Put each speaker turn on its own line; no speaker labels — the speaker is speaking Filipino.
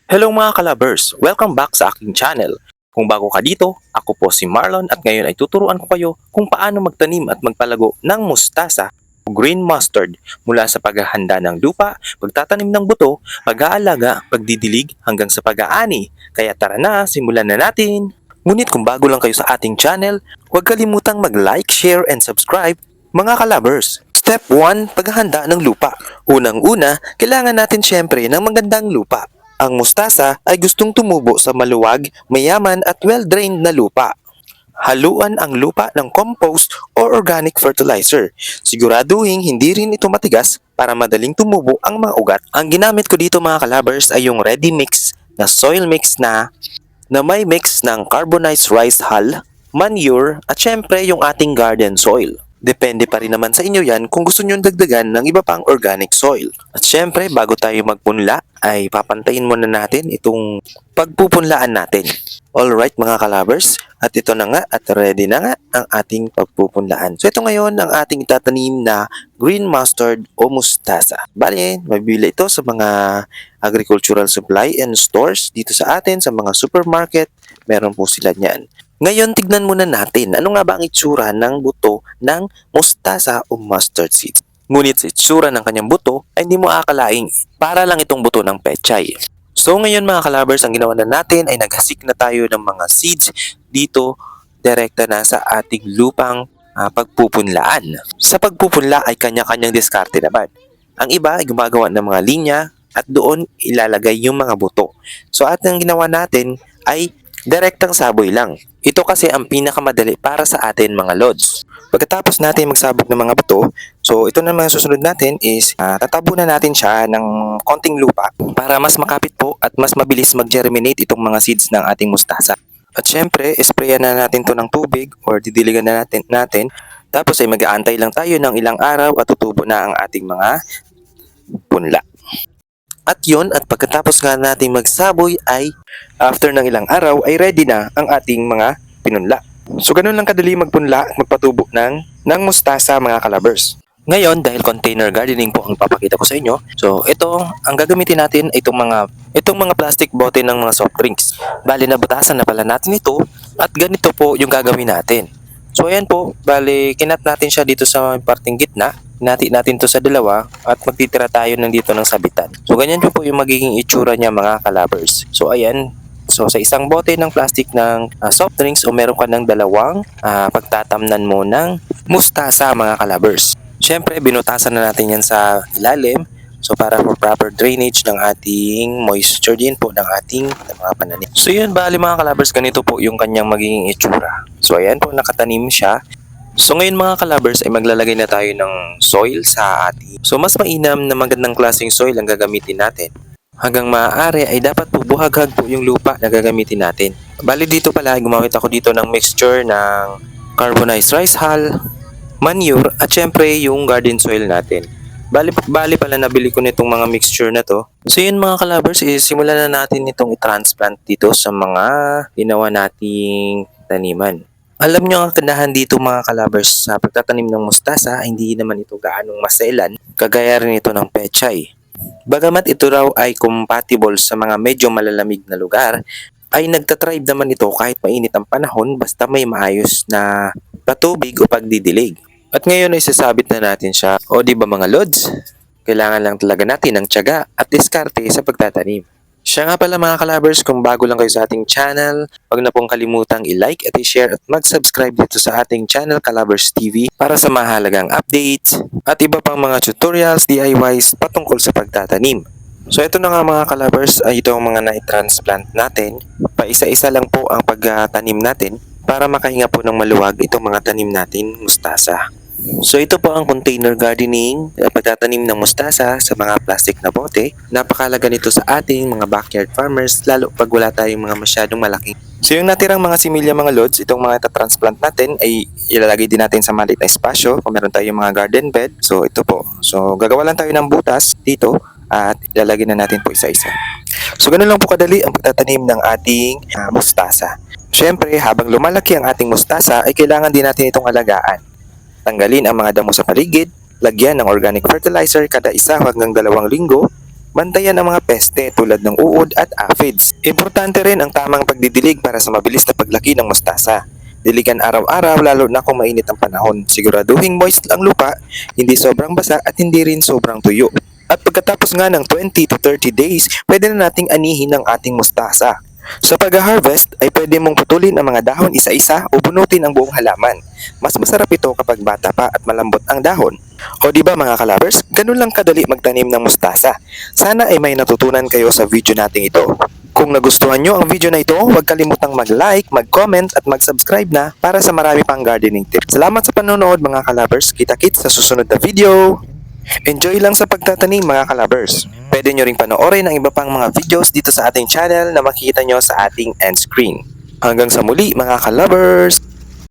Hello mga kalabers! Welcome back sa aking channel. Kung bago ka dito, ako po si Marlon at ngayon ay tuturuan ko kayo kung paano magtanim at magpalago ng mustasa o green mustard mula sa paghahanda ng lupa, pagtatanim ng buto, pag-aalaga, pagdidilig hanggang sa pag-aani. Kaya tara na, simulan na natin! Ngunit kung bago lang kayo sa ating channel, huwag kalimutang mag-like, share, and subscribe mga kalabers. Step 1, paghahanda ng lupa. Unang-una, kailangan natin syempre ng magandang lupa. Ang mustasa ay gustong tumubo sa maluwag, mayaman at well-drained na lupa. Haluan ang lupa ng compost or organic fertilizer. Siguraduhin hindi rin ito matigas para madaling tumubo ang mga ugat. Ang ginamit ko dito mga kalabers ay yung ready mix na soil mix na may mix ng carbonized rice hull, manure at syempre yung ating garden soil. Depende pa rin naman sa inyo yan kung gusto nyo dagdagan ng iba pang organic soil. At syempre, bago tayo magpunla, ay papantayin muna natin itong pagpupunlaan natin. Alright mga kalabers, at ito na nga at ready na nga ang ating pagpupunlaan. So ito ngayon ang ating itatanim na green mustard o mustasa. Bale, mabibili ito sa mga agricultural supply and stores dito sa atin, sa mga supermarket, meron po sila niyan. Ngayon, tignan muna natin ano nga ba ang itsura ng buto ng mustasa o mustard seed. Ngunit sa itsura ng kanyang buto ay hindi mo akalaing para lang itong buto ng pechay. So ngayon mga kalabers, ang ginawa na natin ay naghasik na tayo ng mga seeds dito direkta na sa ating lupang pagpupunlaan. Sa pagpupunla ay kanya-kanyang diskarte naman. Ang iba ay gumagawa ng mga linya at doon ilalagay yung mga buto. So at ang ginawa natin ay direktang saboy lang. Ito kasi ang pinakamadali para sa atin mga lods. Pagkatapos natin magsabog ng mga buto, so ito na mga susunod natin is tatabunan natin siya ng konting lupa para mas makapit po at mas mabilis mag-germinate itong mga seeds ng ating mustasa. At syempre, sprayan na natin to ng tubig or didiligan na natin. Tapos ay mag-aantay lang tayo ng ilang araw at tutubo na ang ating mga punla. At yun, at pagkatapos nga natin magsaboy ay after ng ilang araw ay ready na ang ating mga pinunla. So ganun lang kadali magpunla at magpatubo ng mustasa mga kalabers. Ngayon, dahil container gardening po ang papakita ko sa inyo, so ito, ang gagamitin natin itong mga plastic bote ng mga soft drinks. Bali nabutasan na pala natin ito at ganito po yung gagawin natin. So ayan po, bali kinat natin siya dito sa parting gitna. Hinati natin to sa dalawa at magtitira tayo dito ng sabitan. So ganyan po yung magiging itsura niya mga kalabers. So ayan, so sa isang bote ng plastic ng soft drinks o meron ka ng dalawang pagtatamnan mo ng mustasa mga kalabers. Siyempre binutasan na natin yan sa ilalim. So para for proper drainage ng ating moisture din po ng ating mga pananim. So yun bali mga kalabers, ganito po yung kanyang magiging itsura. So ayan po nakatanim siya. So ngayon mga kalabers ay maglalagay na tayo ng soil sa ating. So mas mainam na magandang klaseng soil ang gagamitin natin. Hanggang maaari ay dapat po buhaghag po yung lupa na gagamitin natin. Bali dito pala gumamit ako dito ng mixture ng carbonized rice hull, manure at syempre yung garden soil natin. Bali pala nabili ko nitong mga mixture na to. So yun mga kalabers is simulan na natin itong i-transplant dito sa mga ginawa nating taniman. Alam nyo ang kandahan dito mga kalabers sa pagtatanim ng mustasa, hindi naman ito gaanong maselan, kagaya rin ito ng pechay. Bagamat ito raw ay compatible sa mga medyo malalamig na lugar, ay nagtatribe naman ito kahit mainit ang panahon basta may maayos na patubig o pagdidilig. At ngayon ay sasabit na natin siya. O di ba mga lods? Kailangan lang talaga natin ng tiyaga at diskarte sa pagtatanim. Siya nga pala mga kalabers, kung bago lang kayo sa ating channel, huwag na pong kalimutang i-like at i-share at mag-subscribe dito sa ating channel Kalabers TV para sa mahalagang updates at iba pang mga tutorials, DIYs patungkol sa pagtatanim. So ito na nga mga kalabers ay ito ang mga na-transplant natin. Paisa-isa lang po ang pagtanim natin para makahinga po ng maluwag itong mga tanim natin mustasa. So ito po ang container gardening, pagtatanim ng mustasa sa mga plastic na bote. Napakalaga nito sa ating mga backyard farmers, lalo pag wala tayong mga masyadong malaki. So yung natirang mga similya mga lods, itong mga transplant natin ay ilalagay din natin sa maliit na espasyo kung meron tayong mga garden bed. So ito po, so gagawa lang tayo ng butas dito at ilalagay na natin po isa-isa. So ganun lang po kadali ang pagtatanim ng ating mustasa. Siyempre habang lumalaki ang ating mustasa ay kailangan din natin itong alagaan. Tanggalin ang mga damo sa paligid, lagyan ng organic fertilizer kada 1 hanggang 2 linggo, bantayan ang mga peste tulad ng uod at aphids. Importante rin ang tamang pagdidilig para sa mabilis na paglaki ng mustasa. Diligan araw-araw lalo na kung mainit ang panahon. Siguraduhin moist ang lupa, hindi sobrang basa at hindi rin sobrang tuyo. At pagkatapos nga ng 20 to 30 days, pwede na nating anihin ang ating mustasa. Sa pag-harvest ay pwede mong putulin ang mga dahon isa-isa o bunutin ang buong halaman. Mas masarap ito kapag bata pa at malambot ang dahon. O di ba mga kalabers, ganun lang kadali magtanim ng mustasa. Sana ay may natutunan kayo sa video nating ito. Kung nagustuhan nyo ang video na ito, huwag kalimutang mag-like, mag-comment at mag-subscribe na para sa marami pang gardening tips. Salamat sa panonood mga kalabers. Kita-kits sa susunod na video. Enjoy lang sa pagtatanim mga kalabers. Pwede nyo ring panoorin ang iba pang mga videos dito sa ating channel na makikita nyo sa ating end screen. Hanggang sa muli mga kalabers!